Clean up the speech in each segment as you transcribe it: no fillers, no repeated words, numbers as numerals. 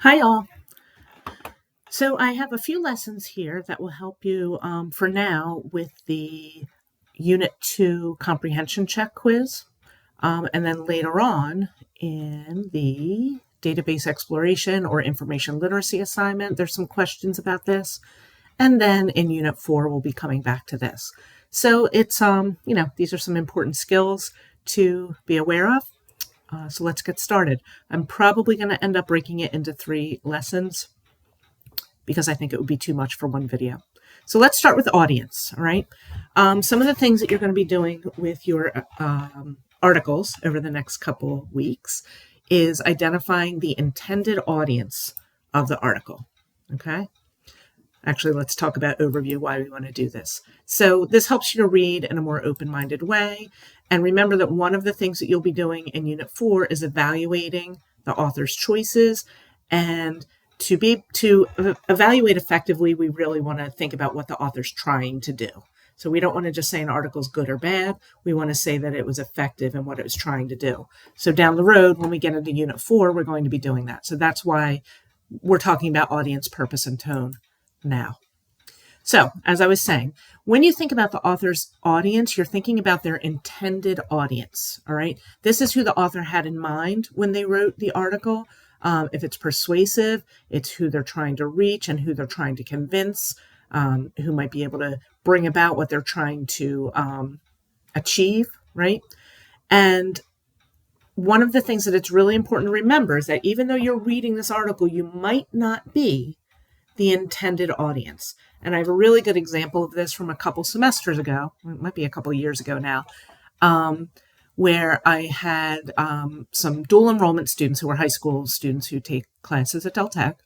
Hi, all. So I have a few lessons here that will help you for now with the Unit 2 Comprehension Check quiz. And then later on in the Database Exploration or Information Literacy assignment, there's some questions about this. And then in Unit 4, we'll be coming back to this. So it's, these are some important skills to be aware of. So let's get started. I'm probably going to end up breaking it into 3 lessons because I think it would be too much for one video. So let's start with audience, all right? Some of the things that you're going to be doing with your articles over the next couple weeks is identifying the intended audience of the article, okay? Actually, let's talk about overview, why we want to do this. So this helps you to read in a more open-minded way. And remember that one of the things that you'll be doing in Unit 4 is evaluating the author's choices. And to evaluate effectively, we really want to think about what the author's trying to do. So we don't want to just say an article's good or bad. We want to say that it was effective in what it was trying to do. So down the road, when we get into Unit 4, we're going to be doing that. So that's why we're talking about audience, purpose, and tone now. So, as I was saying, when you think about the author's audience, you're thinking about their intended audience, all right? This is who the author had in mind when they wrote the article. If it's persuasive, it's who they're trying to reach and who they're trying to convince, who might be able to bring about what they're trying to achieve, right? And one of the things that it's really important to remember is that even though you're reading this article, you might not be the intended audience. And I have a really good example of this from a couple semesters ago, it might be a couple years ago now, where I had some dual enrollment students who were high school students who take classes at Del Tech.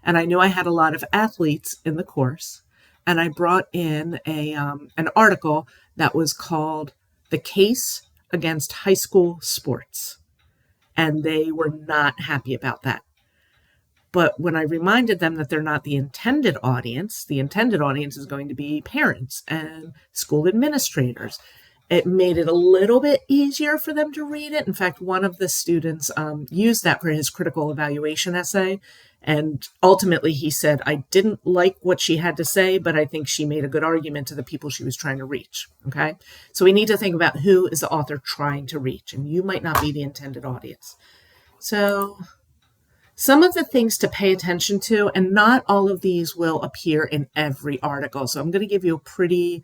And I knew I had a lot of athletes in the course. And I brought in an article that was called "The Case Against High School Sports." And they were not happy about that. But when I reminded them that they're not the intended audience is going to be parents and school administrators. It made it a little bit easier for them to read it. In fact, one of the students used that for his critical evaluation essay. And ultimately, he said, I didn't like what she had to say, but I think she made a good argument to the people she was trying to reach. Okay, so we need to think about who is the author trying to reach, and you might not be the intended audience. So some of the things to pay attention to, and not all of these will appear in every article. So I'm going to give you a pretty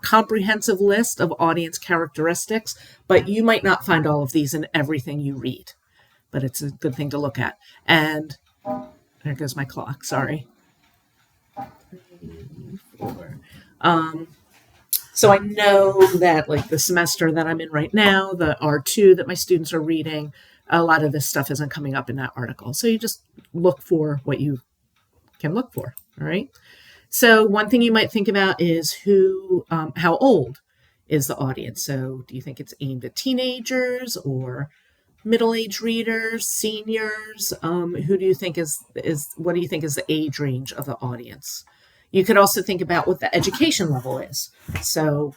comprehensive list of audience characteristics, but you might not find all of these in everything you read. But it's a good thing to look at. And there goes my clock, sorry. 3, 4. So I know that like the semester that I'm in right now, the R2 that my students are reading, a lot of this stuff isn't coming up in that article. So you just look for what you can look for, all right? So one thing you might think about is how old is the audience? So do you think it's aimed at teenagers or middle-aged readers, seniors? Who do you think what do you think is the age range of the audience? You could also think about what the education level is. So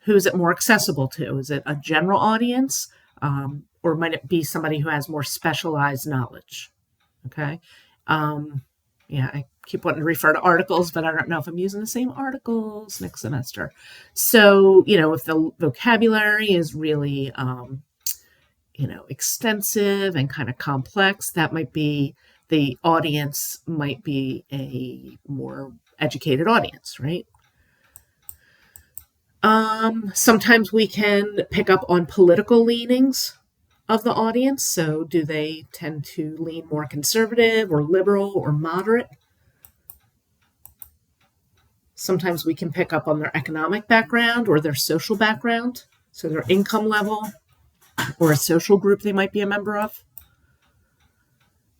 who's it more accessible to? Is it a general audience? Or might it be somebody who has more specialized knowledge? Okay. I keep wanting to refer to articles, but I don't know if I'm using the same articles next semester. So, if the vocabulary is really, extensive and kind of complex, that might be the audience might be a more educated audience, right? Sometimes we can pick up on political leanings of the audience. So do they tend to lean more conservative or liberal or moderate? Sometimes we can pick up on their economic background or their social background. So their income level or a social group they might be a member of.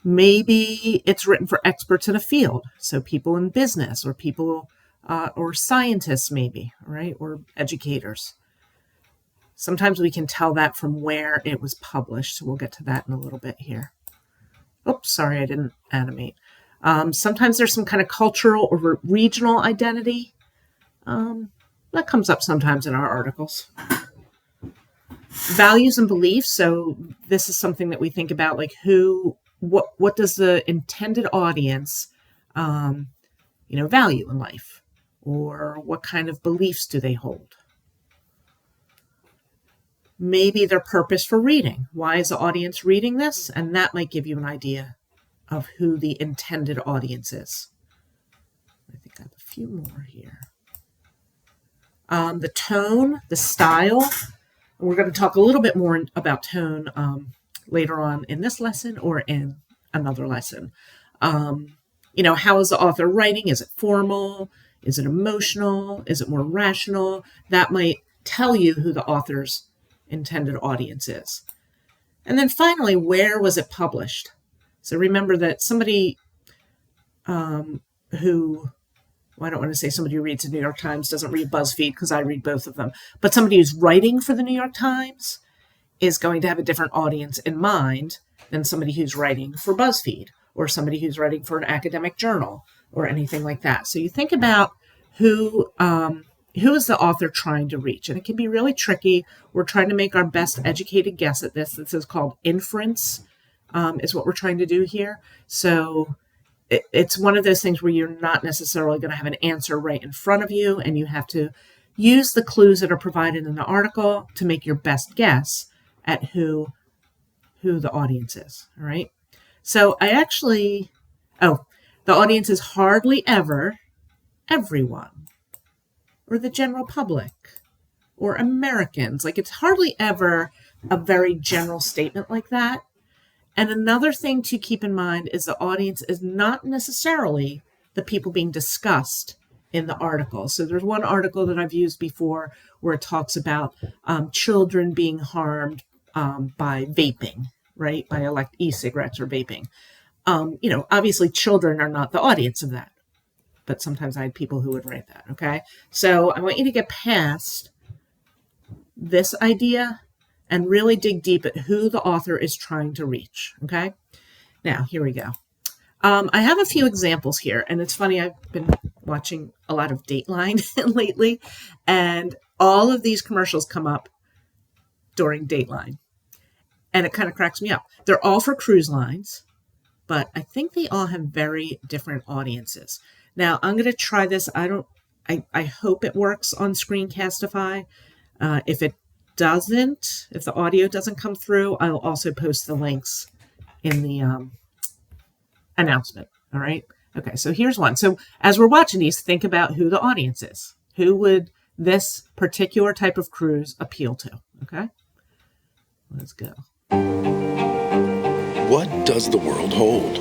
Maybe it's written for experts in a field. So people in business or people or scientists maybe, right? Or educators. Sometimes we can tell that from where it was published. So we'll get to that in a little bit here. Oops, sorry, I didn't animate. Sometimes there's some kind of cultural or regional identity. That comes up sometimes in our articles. Values and beliefs. So this is something that we think about, like who what does the intended audience, value in life, or what kind of beliefs do they hold? Maybe their purpose for reading. Why is the audience reading this? And that might give you an idea of who the intended audience is. I think I have a few more here. The tone, the style. We're going to talk a little bit more about tone later on in this lesson or in another lesson. How is the author writing? Is it formal? Is it emotional? Is it more rational? That might tell you who the author's intended audience is. And then finally, where was it published? So remember that somebody I don't want to say somebody who reads the New York Times doesn't read BuzzFeed, because I read both of them, but somebody who's writing for the New York Times is going to have a different audience in mind than somebody who's writing for BuzzFeed or somebody who's writing for an academic journal or anything like that. So you think about who is the author trying to reach? And it can be really tricky. We're trying to make our best educated guess at this. This is called inference, is what we're trying to do here. So it's one of those things where you're not necessarily going to have an answer right in front of you, and you have to use the clues that are provided in the article to make your best guess at who the audience is. All right. So the audience is hardly ever everyone, or the general public, or Americans. Like, it's hardly ever a very general statement like that. And another thing to keep in mind is the audience is not necessarily the people being discussed in the article. So there's one article that I've used before where it talks about children being harmed by vaping, right? By e-cigarettes or vaping. Obviously children are not the audience of that, but sometimes I had people who would write that, okay? So I want you to get past this idea and really dig deep at who the author is trying to reach, okay? Now, here we go. I have a few examples here, and it's funny, I've been watching a lot of Dateline lately, and all of these commercials come up during Dateline, and it kind of cracks me up. They're all for cruise lines, but I think they all have very different audiences. Now, I'm going to try this. I hope it works on Screencastify. If it doesn't, if the audio doesn't come through, I'll also post the links in the announcement. All right. Okay. So here's one. So as we're watching these, think about who the audience is. Who would this particular type of cruise appeal to? Okay. Let's go. What does the world hold?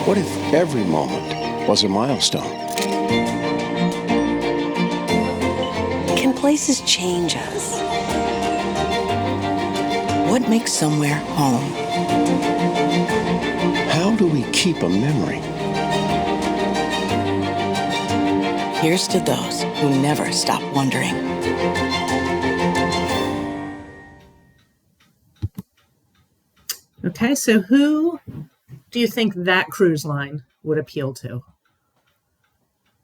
What if every moment was a milestone? Can places change us? What makes somewhere home? How do we keep a memory? Here's to those who never stop wondering. Okay, so who do you think that cruise line would appeal to?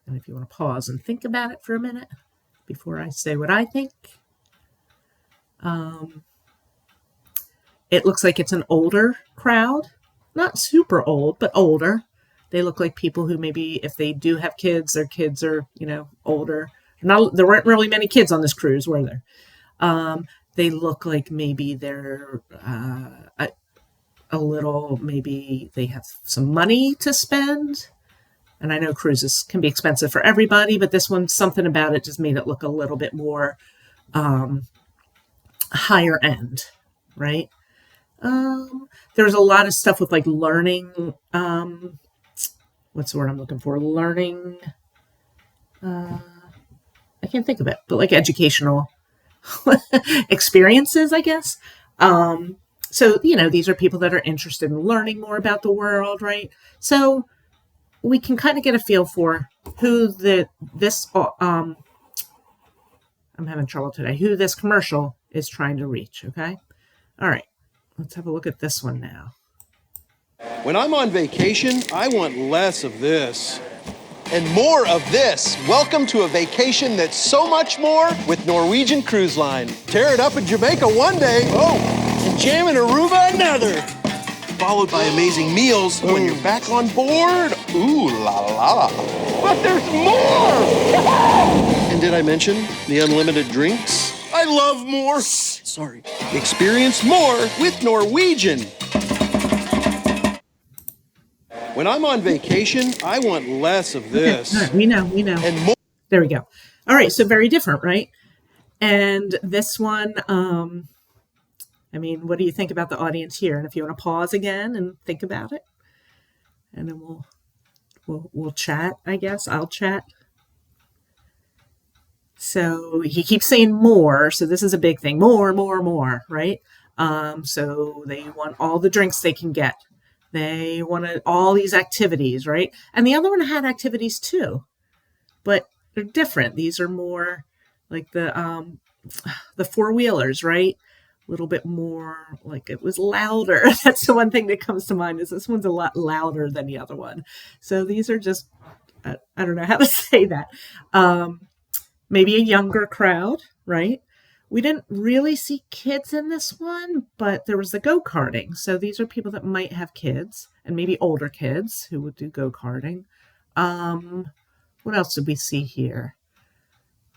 And if you want to pause and think about it for a minute before I say what I think. It looks like it's an older crowd. Not super old, but older. They look like people who maybe, if they do have kids, their kids are, older. There weren't really many kids on this cruise, were there? They look like maybe they're a little, maybe they have some money to spend. And I know cruises can be expensive for everybody, but this one, something about it just made it look a little bit more higher end, right? There's a lot of stuff with like learning. What's the word I'm looking for? Learning. I can't think of it, but like educational experiences, I guess. So, these are people that are interested in learning more about the world, right? So we can kind of get a feel for who I'm having trouble today, who this commercial is trying to reach, okay? All right, let's have a look at this one now. When I'm on vacation, I want less of this and more of this. Welcome to a vacation that's so much more with Norwegian Cruise Line. Tear it up in Jamaica one day, and jam in Aruba another. followed by amazing meals when you're back on board. Ooh la la. But there's more! And did I mention the unlimited drinks? I love more. Sorry. Experience more with Norwegian. When I'm on vacation, I want less of this. Okay. We know. And more. There we go. All right, so very different, right? And this one, I mean, what do you think about the audience here? And if you want to pause again and think about it, and then we'll chat, I guess. I'll chat. So he keeps saying more. So this is a big thing. More, right? So they want all the drinks they can get. They wanted all these activities, right? And the other one had activities too, but they're different. These are more like the four-wheelers, right? A little bit more like it was louder. That's the one thing that comes to mind is this one's a lot louder than the other one. So these are just, I don't know how to say that. Maybe a younger crowd, right? We didn't really see kids in this one, but there was the go-karting. So these are people that might have kids and maybe older kids who would do go-karting. What else did we see here?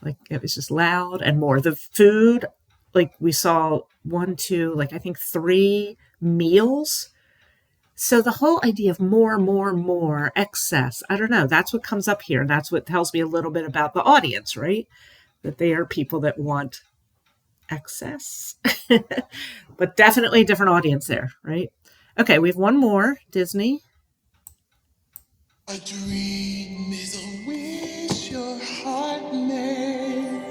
Like it was just loud and more. The food, like we saw 1, 2, like I think 3 meals. So the whole idea of more, excess, I don't know. That's what comes up here. And that's what tells me a little bit about the audience, right? That they are people that want excess, but definitely a different audience there, right? Okay, we have one more, Disney. A dream is a wish your heart makes.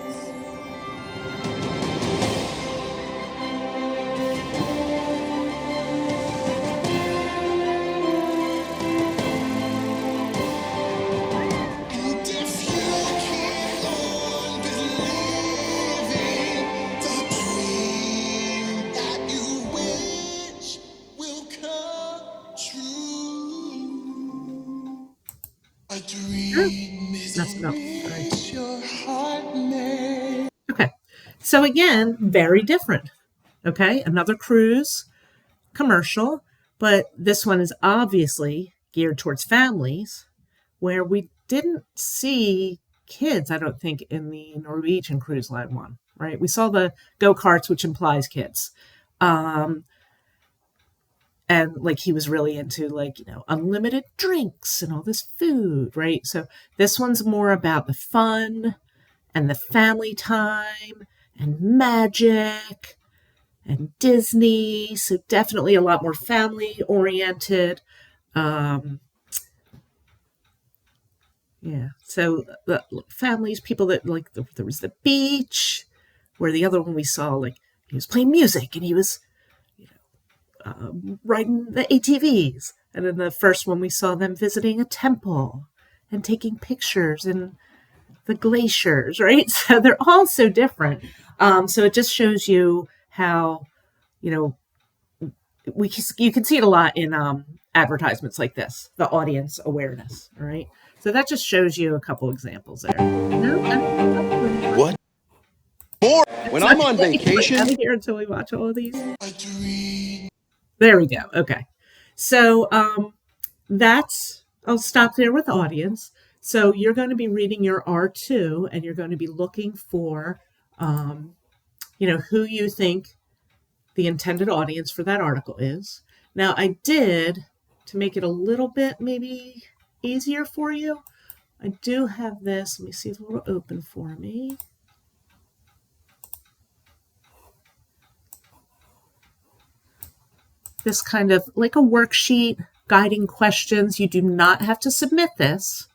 And if you keep on believing, the dream that you wish will come true. A dream is Messed it a up. Sorry. wish your heart made. Okay, so again, very different. Okay, another cruise commercial, but this one is obviously geared towards families, where we didn't see kids, I don't think, in the Norwegian Cruise Line one, right? We saw the go-karts, which implies kids. And like he was really into like, unlimited drinks and all this food, right? So this one's more about the fun and the family time and magic and Disney. So definitely a lot more family oriented. Yeah. So the families, people that like, there was the beach, where the other one we saw, like he was playing music and he was riding the ATVs. And in the first one, we saw them visiting a temple and taking pictures in the glaciers, right? So they're all so different. So it just shows you how, you can see it a lot in advertisements like this, the audience awareness, all right? So that just shows you a couple examples there. What? More. When I'm on vacation. Out of here until we watch all of these. A dream. There we go. Okay. So I'll stop there with audience. So you're going to be reading your R2 and you're going to be looking for, who you think the intended audience for that article is. Now I did, to make it a little bit maybe easier for you, I do have this. Let me see if it will open for me. This kind of like a worksheet, guiding questions. You do not have to submit this,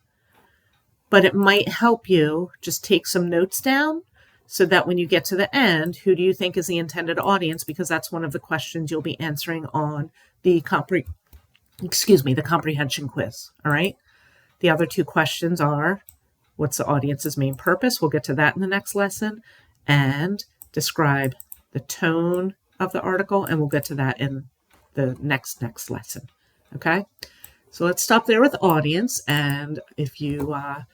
but it might help you just take some notes down so that when you get to the end, who do you think is the intended audience? Because that's one of the questions you'll be answering on the comprehension quiz. All right. The other 2 questions are, what's the audience's main purpose? We'll get to that in the next lesson. And describe the tone of the article. And we'll get to that in the next lesson. Okay. So let's stop there with audience. And if you, I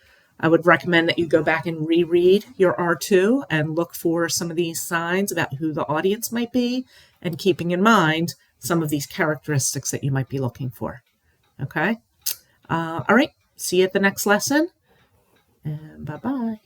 would recommend that you go back and reread your R2 and look for some of these signs about who the audience might be, and keeping in mind some of these characteristics that you might be looking for. Okay? All right. See you at the next lesson. And bye-bye.